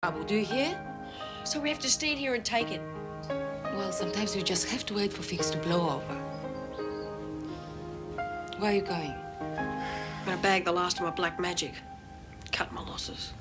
trouble, do you hear? So we have to stand here and take it. Well, sometimes we just have to wait for things to blow over. Where are you going? I'm gonna bag the last of my black magic. Cut my losses.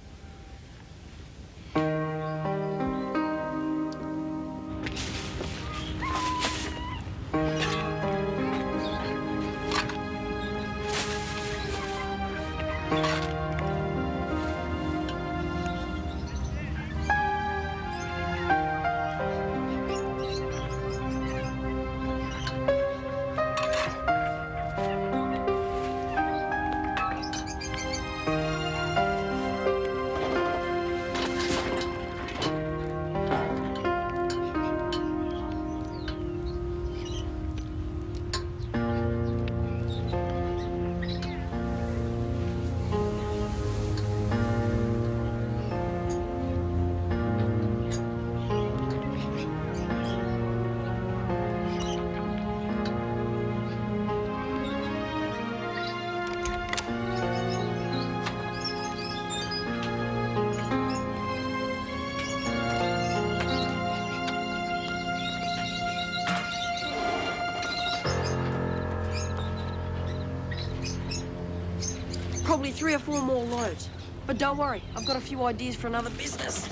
Probably 3 or 4 more loads. But don't worry, I've got a few ideas for another business.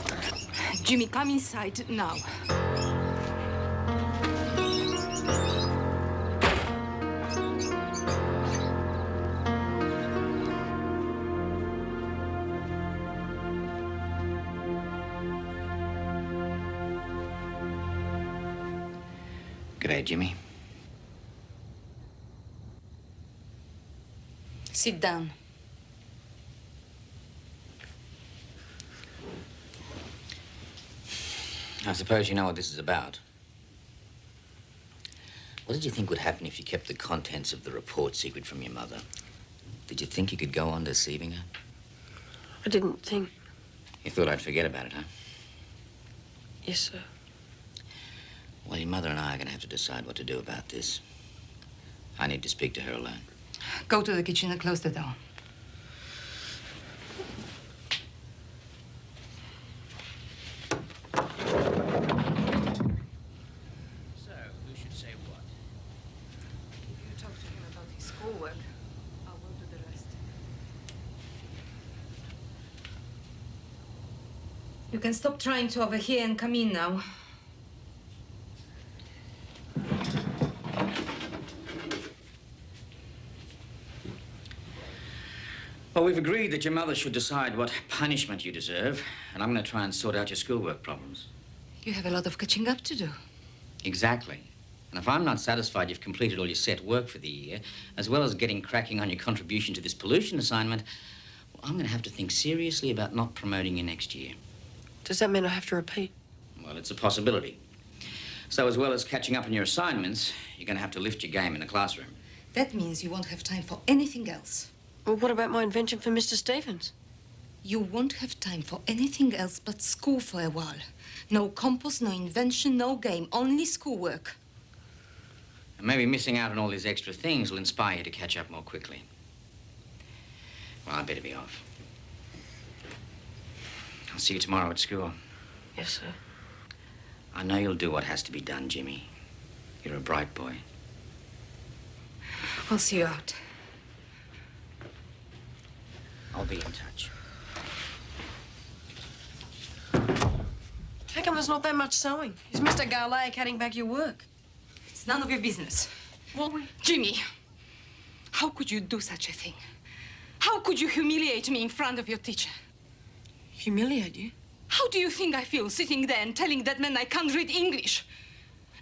Jimmy, come inside now. G'day, Jimmy. Sit down. I suppose you know what this is about. What did you think would happen if you kept the contents of the report secret from your mother? Did you think you could go on deceiving her? I didn't think. You thought I'd forget about it, huh? Yes, sir. Well, your mother and I are going to have to decide what to do about this. I need to speak to her alone. Go to the kitchen and close the door. So, who should say what? If you talk to him about his schoolwork, I will do the rest. You can stop trying to overhear and come in now. Well, we've agreed that your mother should decide what punishment you deserve, and I'm going to try and sort out your schoolwork problems. You have a lot of catching up to do. Exactly. And if I'm not satisfied you've completed all your set work for the year, as well as getting cracking on your contribution to this pollution assignment, well, I'm going to have to think seriously about not promoting you next year. Does that mean I have to repeat? Well, it's a possibility. So as well as catching up on your assignments, you're going to have to lift your game in the classroom. That means you won't have time for anything else. Well, what about my invention for Mr. Stevens? You won't have time for anything else but school for a while. No compost, no invention, no game, only schoolwork. And maybe missing out on all these extra things will inspire you to catch up more quickly. Well, I'd better be off. I'll see you tomorrow at school. Yes, sir. I know you'll do what has to be done, Jimmy. You're a bright boy. I'll see you out. I'll be in touch. How come there's not that much sewing? Is Mr. Garlay cutting back your work? It's none of your business. Well, Jimmy, how could you do such a thing? How could you humiliate me in front of your teacher? humiliate you? How do you think I feel sitting there and telling that man I can't read English?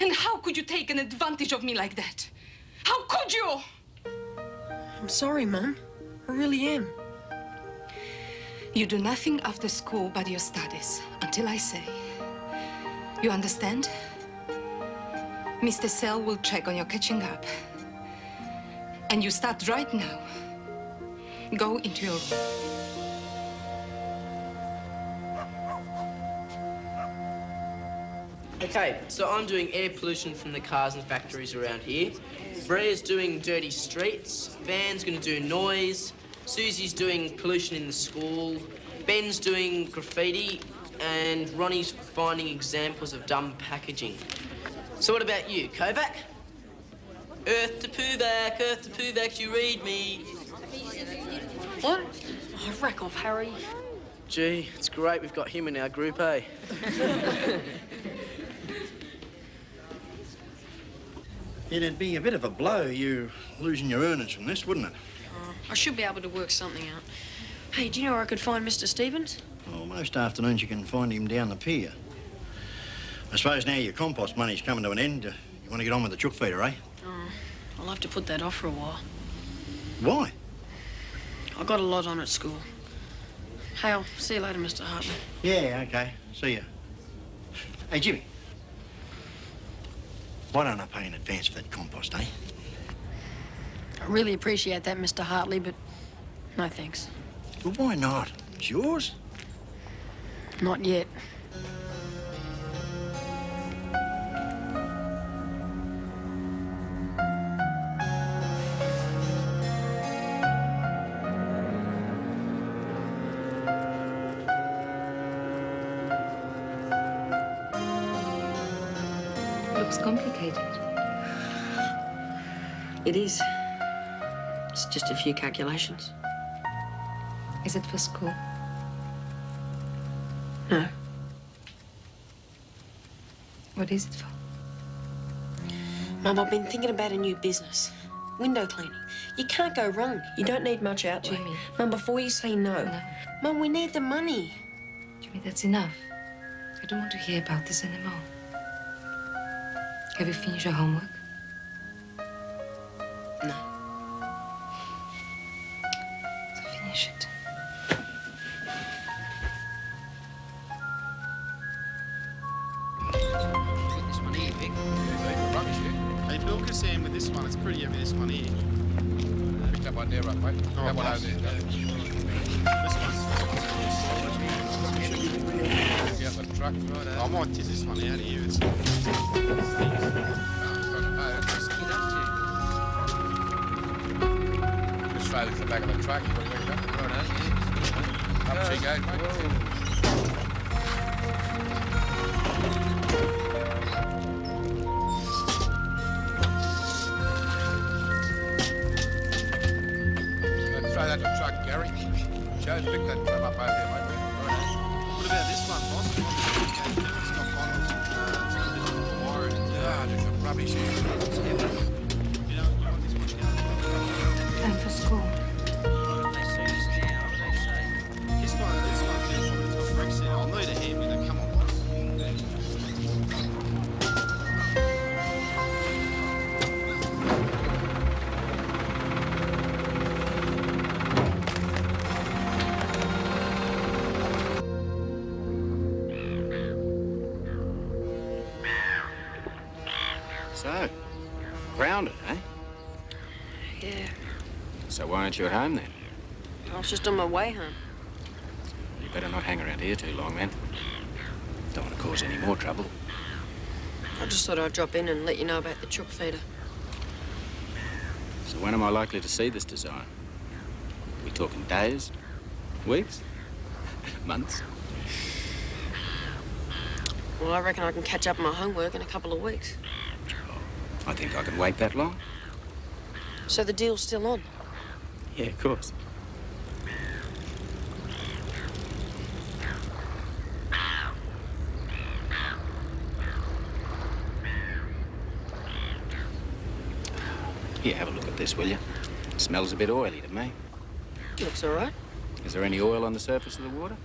And how could you take an advantage of me like that? How could you? I'm sorry, Mum. I really am. You do nothing after school but your studies, until I say. You understand? Mr. Sell will check on your catching up. And you start right now. Go into your room. Okay, so I'm doing air pollution from the cars and factories around here. Brea's doing dirty streets. Van's gonna do noise. Susie's doing pollution in the school. Ben's doing graffiti. and Ronnie's finding examples of dumb packaging. So what about you, Kovak? Earth to Povak, you read me. What? Oh, rack off, Harry. Gee, it's great we've got him in our group, eh? It'd be a bit of a blow, you losing your earnings from this, wouldn't it? I should be able to work something out. Hey, do you know where I could find Mr. Stevens? Well, most afternoons you can find him down the pier. I suppose now your compost money's coming to an end, you want to get on with the chook feeder, eh? I'll have to put that off for a while. Why? I got a lot on at school. Hey, I'll see you later, Mr. Hartley. Yeah, OK. See ya. Hey, Jimmy. Why don't I pay in advance for that compost, eh? I really appreciate that, Mr. Hartley, but no thanks. Well, why not? It's yours. Not yet. Looks complicated. It is. It's just a few calculations. Is it for school? No. What is it for? Mum, I've been thinking about a new business. Window cleaning. You can't go wrong. You don't need much outlay. Jimmy. Mum, before you say no. No. Mum, we need the money. Jimmy, that's enough. I don't want to hear about this anymore. Have you finished your homework? No. So finish it. This one here, Vic. Rubbish here. Hey, Bill Cassam with this one. It's pretty heavy, this one here. Pick that one there up, mate. Oh, That one nice. over there. This one's Get the truck. I might tip this one out of here. It's... Just straight at the back of the truck. You got to pick it up. Up she goes, mate. Throw that to the truck, Gary. Joe, pick that tub up over there, mate. What about this one, boss? It's got bottles. It's got a bit of wire in it. Ah, just some rubbish here. You want this one to go? Time for school. This one's got bricks in it. I'll need a hand with it. Come on, boss. So, grounded, eh? Yeah. So why aren't you at home then? I was just on my way home. You better not hang around here too long then. Don't want to cause any more trouble. I just thought I'd drop in and let you know about the chook feeder. So when am I likely to see this design? Are we talking days? Weeks? Months? Well, I reckon I can catch up on my homework in a couple of weeks. I think I can wait that long. So the deal's still on? Yeah, of course. Here, have a look at this, will you? It smells a bit oily to me. Looks all right. Is there any oil on the surface of the water?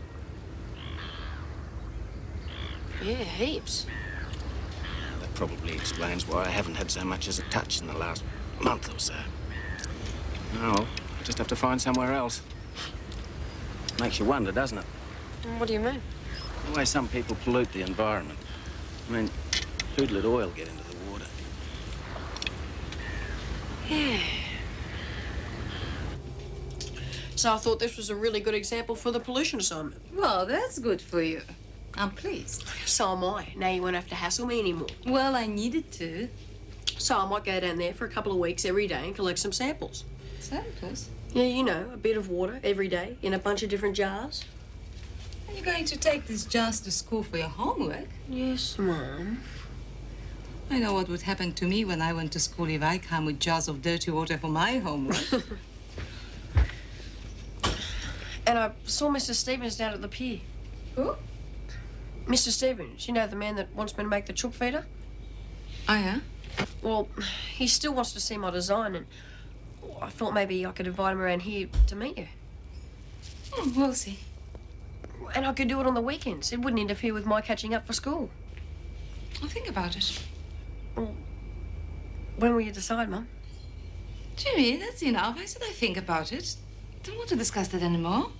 Yeah, heaps. That probably explains why I haven't had so much as a touch in the last month or so. Oh, I'll just have to find somewhere else. Makes you wonder, doesn't it? What do you mean? The way some people pollute the environment. I mean, who'd let oil get into the water? Yeah. So I thought this was a really good example for the pollution assignment. Well, that's good for you. I'm pleased. So am I. Now you won't have to hassle me anymore. Well, I needed to. So I might go down there for a couple of weeks every day and collect some samples. Samples? Yeah, you know, a bit of water every day in a bunch of different jars. Are you going to take these jars to school for your homework? Yes, Mum. I know what would happen to me when I went to school if I come with jars of dirty water for my homework. And I saw Mr. Stevens down at the pier. Who? Mr. Stevens, you know, the man that wants me to make the chook feeder? Oh, yeah? Well, he still wants to see my design, and I thought maybe I could invite him around here to meet you. We'll see. And I could do it on the weekends. It wouldn't interfere with my catching up for school. I'll think about it. Well, when will you decide, Mum? Jimmy, that's enough. I said I think about it. Don't want to discuss that anymore.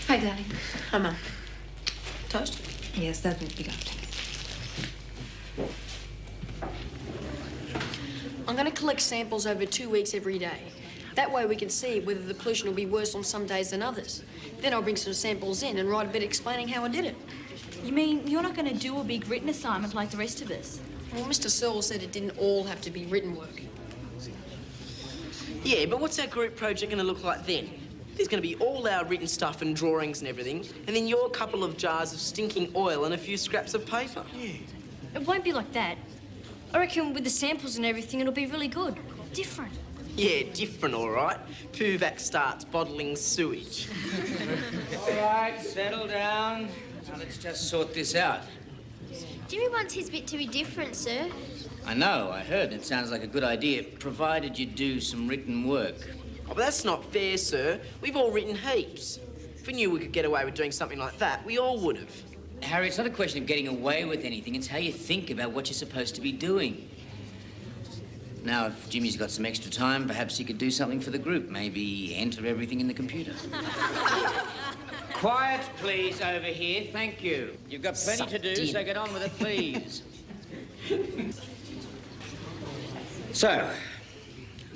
Hi, darling. Hi, Mum. Toast? Yes, that would be lovely. I'm going to collect samples over 2 weeks every day. That way we can see whether the pollution will be worse on some days than others. Then I'll bring some samples in and write a bit explaining how I did it. You mean you're not going to do a big written assignment like the rest of us? Well, Mr. Searle said it didn't all have to be written work. Yeah, but what's our group project going to look like then? There's going to be all our written stuff and drawings and everything, and then your couple of jars of stinking oil and a few scraps of paper. Yeah. It won't be like that. I reckon with the samples and everything, it'll be really good. Different. Yeah, different, all right. Kovak starts bottling sewage. All right, settle down. Now let's just sort this out. Jimmy wants his bit to be different, sir. I know, I heard. It sounds like a good idea, provided you do some written work. Oh, but that's not fair, sir. We've all written heaps. If we knew we could get away with doing something like that, we all would have. Harry, it's not a question of getting away with anything. It's how you think about what you're supposed to be doing. Now, if Jimmy's got some extra time, perhaps he could do something for the group. Maybe enter everything in the computer. Quiet, please, over here. Thank you. You've got plenty to do, so get on with it, please. So,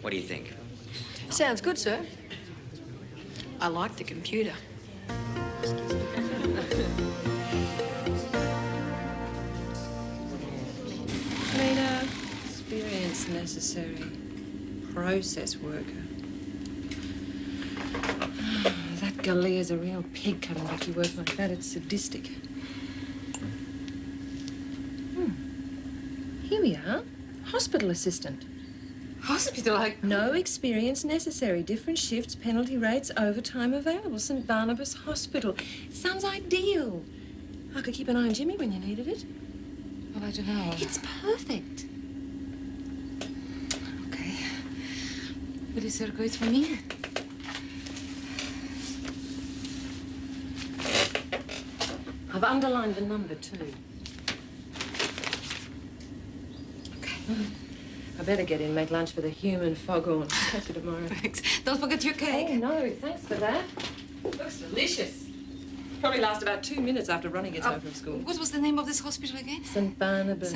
what do you think? Sounds good, sir. I like the computer. Cleaner, experience necessary, process worker. That Galea's a real pig cutting back your work like that. It's sadistic. Here we are. Hospital assistant. Hospital? No experience necessary. Different shifts, penalty rates, overtime available. St. Barnabas Hospital. Sounds ideal. I could keep an eye on Jimmy when you needed it. Well, I don't know. It's perfect. Okay. Will you circle it for me? I've underlined the number, too. Okay. I better get in, make lunch for the human foghorn. Catch you tomorrow. Thanks. Don't forget your cake. Oh, no, thanks for that. Looks delicious. Probably last about 2 minutes after Ronnie gets home from school. What was the name of this hospital again? St. Barnabas.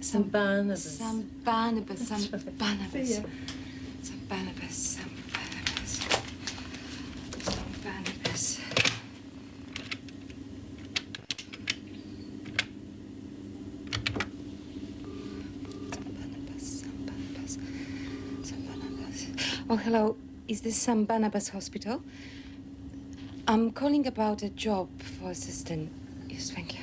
St. Barnabas. St. Barnabas. St. Barnabas. See ya. St. Barnabas. St. Barnabas. St. Barnabas. Oh, hello. Is this St. Barnabas Hospital? I'm calling about a job for assistant. Yes, thank you.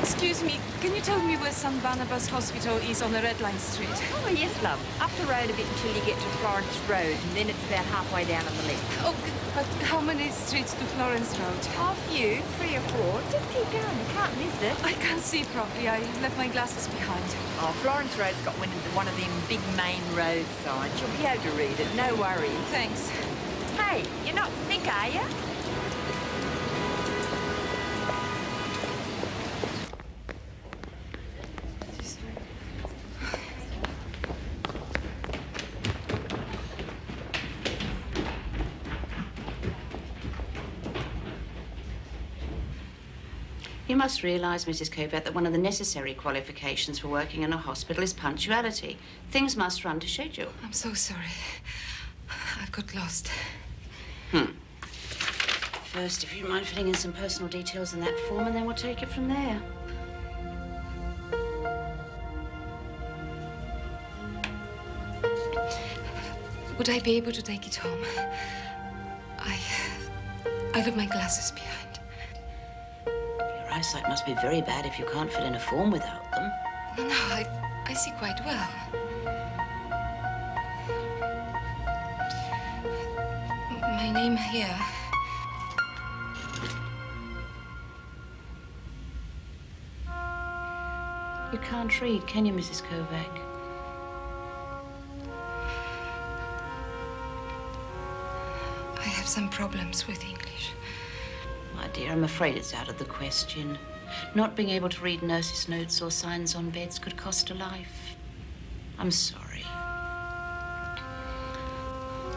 Excuse me, can you tell me where St. Barnabas Hospital is on the Red Line Street? Oh, yes, love. Up the road a bit until you get to Florence Road, and then it's about halfway down on the left. Oh, but how many streets to Florence Road? A few, 3 or 4. Just keep going, you can't miss it. I can't see properly. I left my glasses behind. Oh, Florence Road's got one of them big main road signs. You'll be able to read it, no worries. Thanks. Hey, you're not sick, are you? You must realise, Mrs. Kovak, that one of the necessary qualifications for working in a hospital is punctuality. Things must run to schedule. I'm so sorry. I've got lost. First, if you mind filling in some personal details in that form, and then we'll take it from there. Would I be able to take it home? I left my glasses behind. Your eyesight must be very bad if you can't fill in a form without them. No, I see quite well. My name here. You can't read, can you, Mrs. Kovak? I have some problems with English. My dear, I'm afraid it's out of the question. Not being able to read nurses' notes or signs on beds could cost a life. I'm sorry.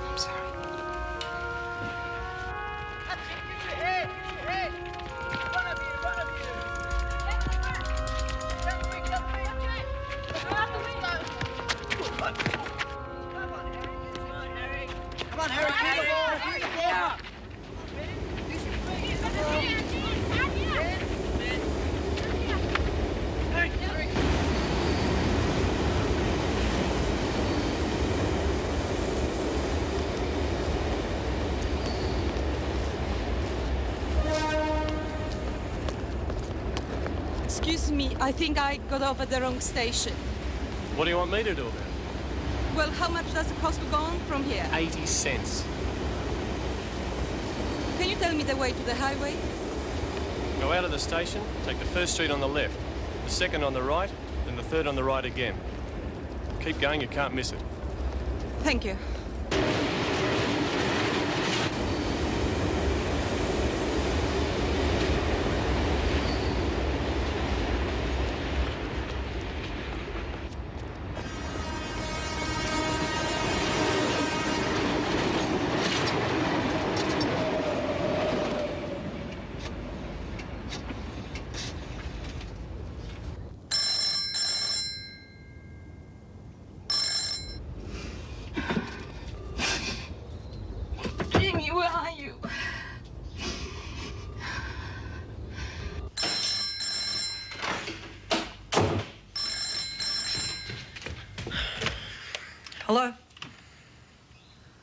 I'm sorry. Come on, Harry, keep the ball, keep the ball. Excuse me, I think I got off at the wrong station. What do you want me to do about it? Well, how much does it cost to go on from here? 80 cents. Can you tell me the way to the highway? Go out of the station, take the first street on the left, the second on the right, then the third on the right again. Keep going, you can't miss it. Thank you. Where are you? Hello?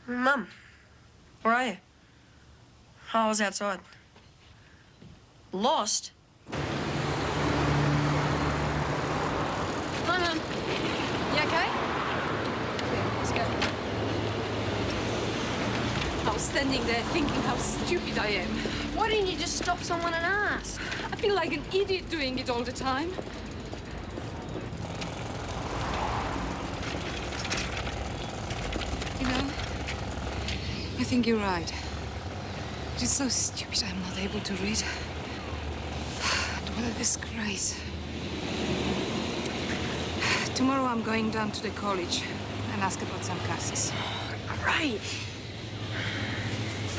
Mum, where are you? Oh, I was outside. Lost? Hi, Mum. You okay? Yeah, let's go. I was standing there thinking how stupid I am. Why didn't you just stop someone and ask? I feel like an idiot doing it all the time. You know, I think you're right. It is so stupid I'm not able to read. And what a disgrace. Tomorrow I'm going down to the college and ask about some classes. Great.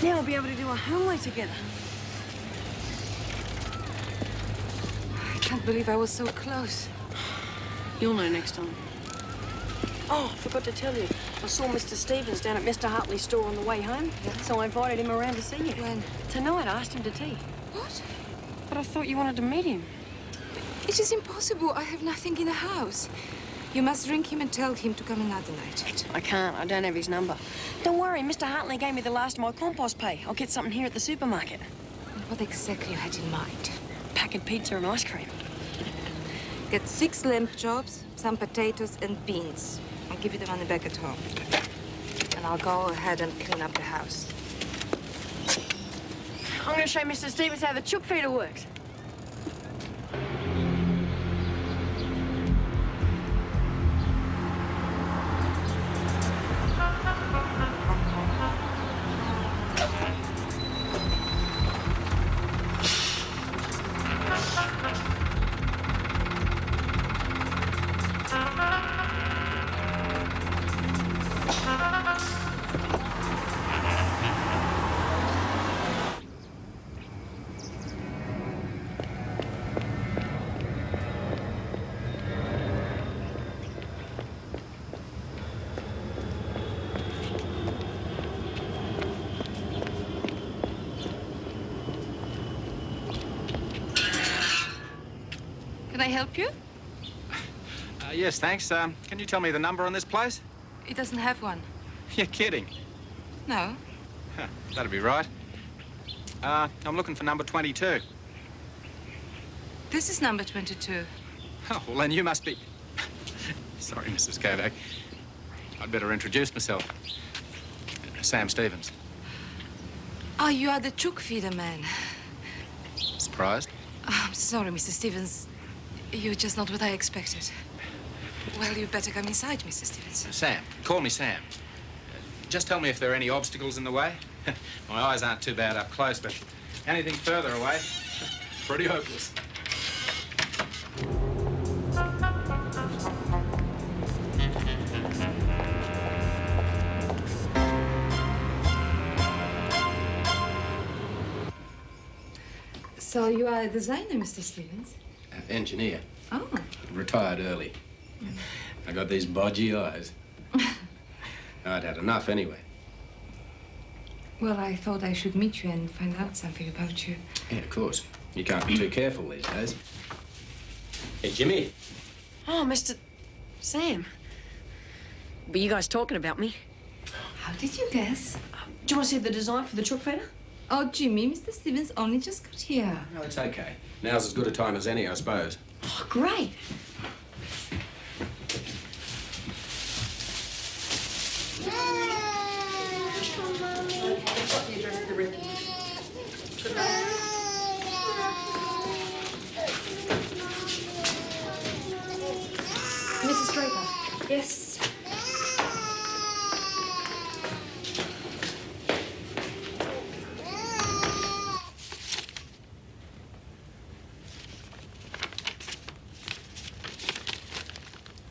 Now we'll be able to do our homework together. I can't believe I was so close. You'll know next time. Oh, I forgot to tell you. I saw Mr. Stevens down at Mr. Hartley's store on the way home, so I invited him around to see you. When? Tonight, I asked him to tea. What? But I thought you wanted to meet him. It is impossible. I have nothing in the house. You must ring him and tell him to come another night. I can't. I don't have his number. Don't worry, Mr. Hartley gave me the last of my compost pay. I'll get something here at the supermarket. What exactly you had in mind? Packet pizza and ice cream. Get 6 lamb chops, some potatoes and beans. I'll give you the money back at home. And I'll go ahead and clean up the house. I'm going to show Mr. Stevens how the chook feeder works. Can I help you? Yes, thanks. Can you tell me the number on this place? It doesn't have one. You're kidding. No. Huh, that'd be right. I'm looking for number 22. This is number 22. Oh, well, then you must be... Sorry, Mrs. Kovak. I'd better introduce myself. Sam Stevens. Oh, you are the chook feeder man. Surprised? Oh, I'm sorry, Mr. Stevens. You're just not what I expected. Well, you'd better come inside, Mr. Stevens. Sam. Call me Sam. Just tell me if there are any obstacles in the way. My eyes aren't too bad up close, but anything further away, pretty hopeless. So you are a designer, Mr. Stevens? Engineer. Oh. Retired early. I got these bodgy eyes. I'd had enough anyway. Well, I thought I should meet you and find out something about you. Yeah, of course. You can't be too careful these days. Hey, Jimmy. Oh, Mr. Sam. Were you guys talking about me? How did you guess? Do you want to see the design for the chook feeder? Oh, Jimmy, Mr. Stevens only just got here. No, it's okay. Now's as good a time as any, I suppose. Oh, great. Mrs. Draper. Yes.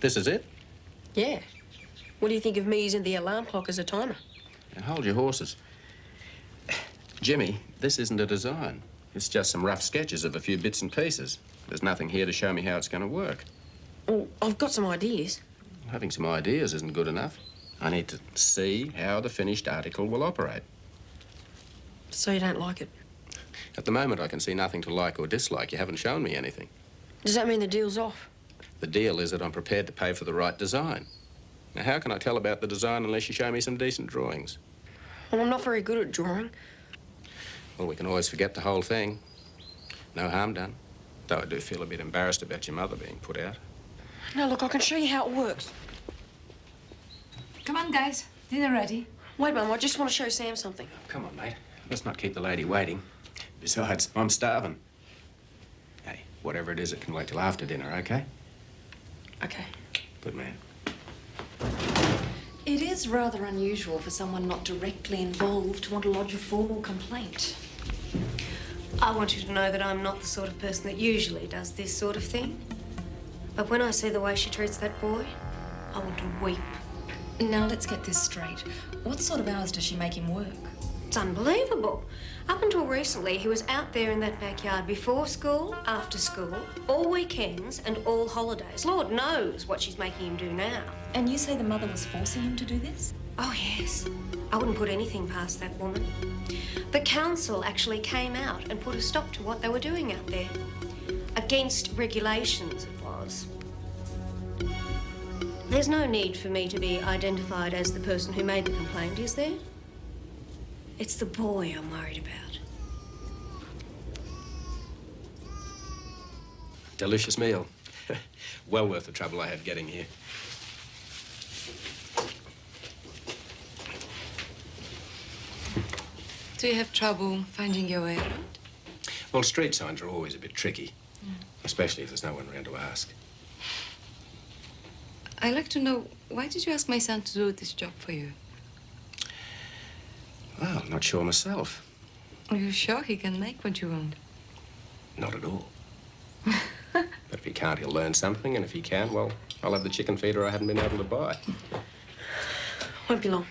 This is it? Yeah. What do you think of me using the alarm clock as a timer? Now, hold your horses. Jimmy, this isn't a design. It's just some rough sketches of a few bits and pieces. There's nothing here to show me how it's going to work. Oh, I've got some ideas. Having some ideas isn't good enough. I need to see how the finished article will operate. So you don't like it? At the moment, I can see nothing to like or dislike. You haven't shown me anything. Does that mean the deal's off? The deal is that I'm prepared to pay for the right design. Now, how can I tell about the design unless you show me some decent drawings? Well, I'm not very good at drawing. Well, we can always forget the whole thing. No harm done. Though I do feel a bit embarrassed about your mother being put out. No, look, I can show you how it works. Come on, guys. Dinner ready. Wait, Mum, I just want to show Sam something. Come on, mate. Let's not keep the lady waiting. Besides, I'm starving. Hey, whatever it is, it can wait till after dinner, okay? Okay. Good man. It is rather unusual for someone not directly involved to want to lodge a formal complaint. I want you to know that I'm not the sort of person that usually does this sort of thing. But when I see the way she treats that boy, I want to weep. Now, let's get this straight. What sort of hours does she make him work? It's unbelievable. Up until recently, he was out there in that backyard before school, after school, all weekends and all holidays. Lord knows what she's making him do now. And you say the mother was forcing him to do this? Oh, yes. I wouldn't put anything past that woman. The council actually came out and put a stop to what they were doing out there. Against regulations, it was. There's no need for me to be identified as the person who made the complaint, is there? It's the boy I'm worried about. Delicious meal. Well worth the trouble I had getting here. Do you have trouble finding your way around? Well, street signs are always a bit tricky, especially if there's no one around to ask. I'd like to know, why did you ask my son to do this job for you? Well, I'm not sure myself. Are you sure he can make what you want? Not at all. But if he can't, he'll learn something, and if he can, well, I'll have the chicken feeder I haven't been able to buy. Won't be long.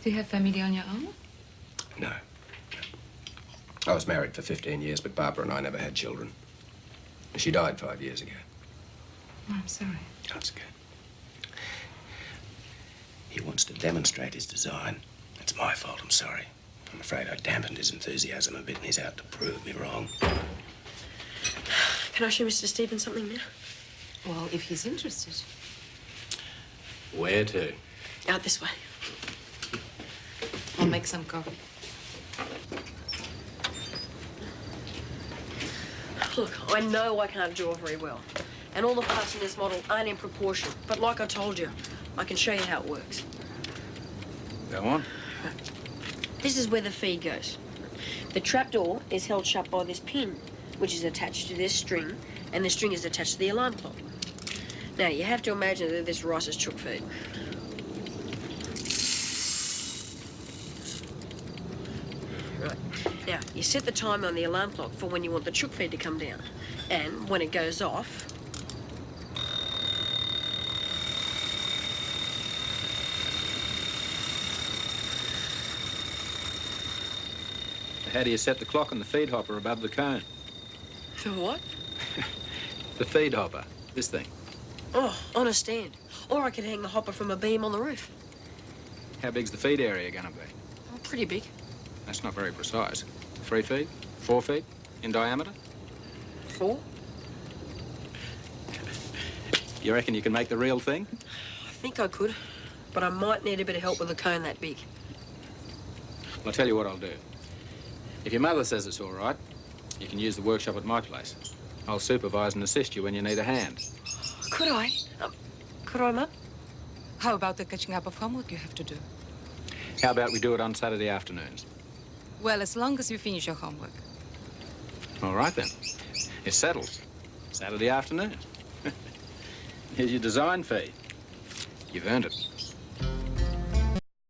Do you have family on your own? No. I was married for 15 years, but Barbara and I never had children. She died 5 years ago. Oh, I'm sorry. That's okay. He wants to demonstrate his design. It's my fault, I'm sorry. I'm afraid I dampened his enthusiasm a bit, and he's out to prove me wrong. Can I show Mr. Stevens something now? Well, if he's interested. Where to? Out this way. I'll make some coffee. Look, I know I can't draw very well. And all the parts in this model aren't in proportion. But like I told you, I can show you how it works. Go on. This is where the feed goes. The trapdoor is held shut by this pin, which is attached to this string, and the string is attached to the alarm clock. Now, you have to imagine that this rice is chook feed. Right. Now, you set the timer on the alarm clock for when you want the chook feed to come down. And when it goes off, How do you set the clock on the feed hopper above the cone? the what? The feed hopper, this thing. Oh, on a stand. Or I could hang the hopper from a beam on the roof. How big's the feed area going to be? Oh, pretty big. That's not very precise. 3 feet? 4 feet? In diameter? 4? You reckon you can make the real thing? I think I could, but I might need a bit of help with a cone that big. I'll tell you what I'll do. If your mother says it's all right, you can use the workshop at my place. I'll supervise and assist you when you need a hand. Could I? Could I, Mum? How about the catching up of homework you have to do? How about we do it on Saturday afternoons? Well, as long as you finish your homework. All right, then. It's settled. Saturday afternoon. Here's your design fee. You've earned it.